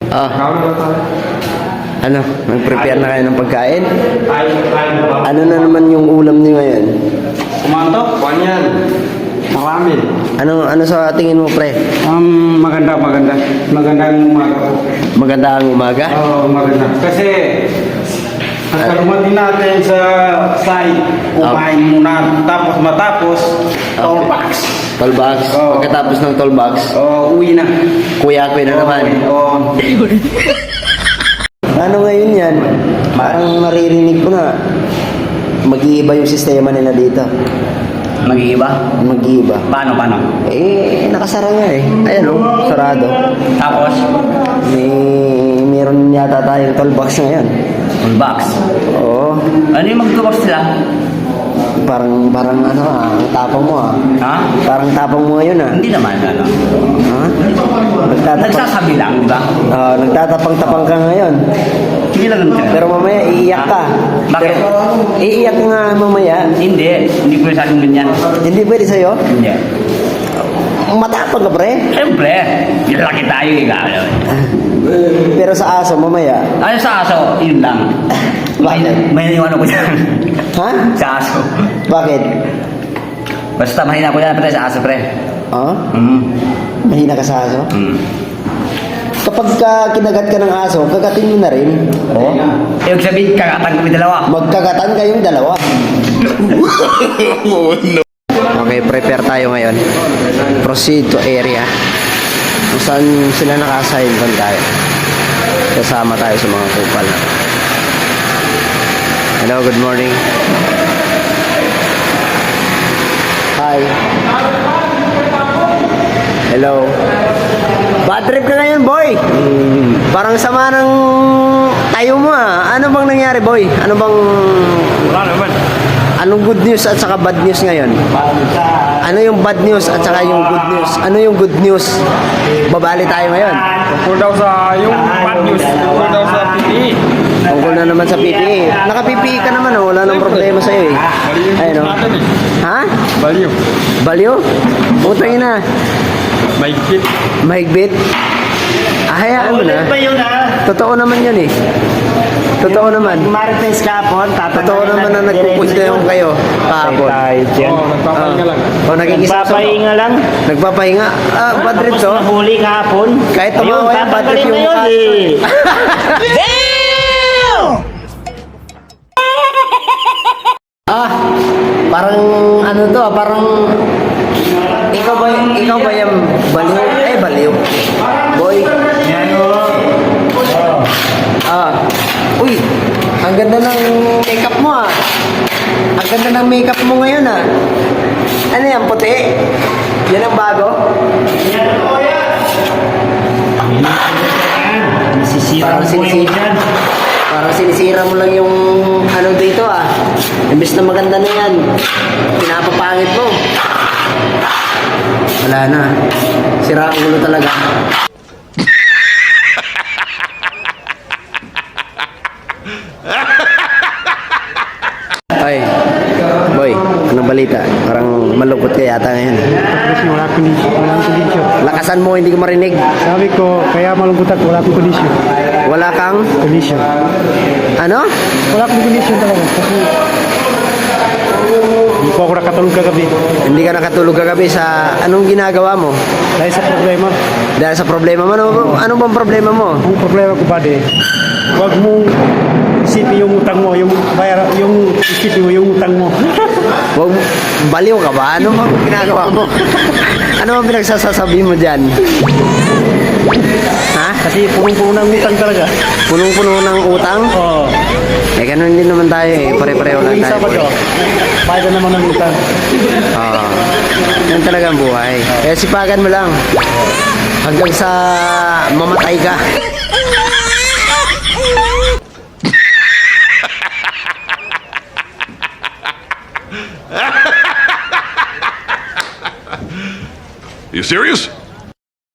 Ah. Ano, nag-prepare na kayo ng pagkain? Ano na naman yung ulam niyo ngayon? Kumanto? Kuhan yan. Maraming. Ano sa tingin mo, pre? Maganda. Magandang umaga po. Maganda ang umaga? Oo, maganda. Kasi, nagkaluman din natin sa site. Kumain muna. Tapos matapos, tollbox. Tollbox? Oo. Pagkatapos ng tollbox, Uwi na. kuya-kuya na naman. Oo. Ano ngayon yan? Parang naririnig ko na mag-iiba yung sistema nila dito. Mag-iiba? Mag-iiba. Paano? Nakasara nga eh. Ayan o, sarado. Tapos, Meron yata tayong tollbox ngayon. full-box. Oo. Ano yung mag-toolbox sila? Parang ano ang tapang mo Ha? Parang tapang mo ngayon Hindi naman, ano. Ha? Nagsasabi lang, di ba? Nagtatapang-tapang ka ngayon. Hindi lang naman sila. Pero mamaya iiyak ka. Bakit? Pero, iiyak nga mamaya. Hindi ko sa akin ganyan. Hindi pwede sa'yo? Hindi. Matapang ka, pre. Siyempre, laki tayo eh, gano'n. Pero sa aso, mamaya. Ano sa aso, yun lang. May naniwala ko dyan. Ha? Sa aso. Bakit? Basta mahina ko dyan, pre, sa aso, pre. Ha? Mahina ka sa aso? Kapag kinagat ka ng aso, kagatin mo na rin. Oo. Ibig sabihin, kakatan kami dalawa. Magkagatan kayong dalawa. Okay, prepare tayo ngayon. Proceed to area. Kung saan sila naka-assign, doon tayo. Kasama tayo sa mga kupal. Hello, good morning. Hi. Hello. Bad trip ka ngayon, boy. Parang sama ng tayo mo Ano bang nangyari, boy? Wala naman. Anong good news at saka bad news ngayon? Ano yung bad news at saka yung good news? Ano yung good news? Babali tayo ngayon. Tungkol daw sa yung bad news. Tungkol daw sa PPE. Tungkol na naman sa PPE. Naka-PPE ka naman, wala nang problema sa'yo eh. Ayun o. Ha? Baliw. Baliw? Putang ina. Mahigpit. Mahigpit? Hayaan mo na. Totoo naman yun eh. Totoo naman. Marites kahapon, Totoo naman na nagpupunta yung kayo kahapon. Nagpapahinga lang. O Nagpapahinga lang. Nagpapahinga. Bad trip to. Tapos nahuli kahapon. Kahit tumawa yan, bad trip yung mukha. Parang ano to, parang ikaw ba yung baliw? Baliw. Boy. Uy, ang ganda ng makeup mo Ang ganda ng makeup mo ngayon Ano yan, puti? Yan ang bago? Nasisira Parang mo yung dyan. Parang sinisira mo lang yung ano dito Imbes na maganda na yan, pinapapangit mo. Wala na. Sira ang ulo talaga. Ay, boy, anong balita? Parang malungkot ka yata ngayon. Kasi wala akong kondisyon. Lakasan mo, hindi ko marinig. Sabi ko, kaya malungkot ako, wala akong kondisyon. Wala kang, Kondisyon. ano? Wala akong kondisyon talaga. Kasi hindi po ako nakatulog kagabi. Hindi ka nakatulog kagabi sa anong ginagawa mo? Dahil sa problema. Dahil sa problema mo, ano bang problema mo? Ang problema ko ba huwag mong isipin yung utang mo, yung isipin mo yung utang mo. Wag, baliw ka ba? Ano bang ginagawa mo? Ano bang pinagsasasabi mo dyan? Ha? Kasi punong-puno ng utang talaga. Punong-puno ng utang? Oo. Ganun din naman tayo Pare-pareho lang Isa tayo. pa to. Bayad na naman ng utang. Yan talaga ang buhay. Kaya sipagan mo lang. Hanggang sa mamatay ka. You serious?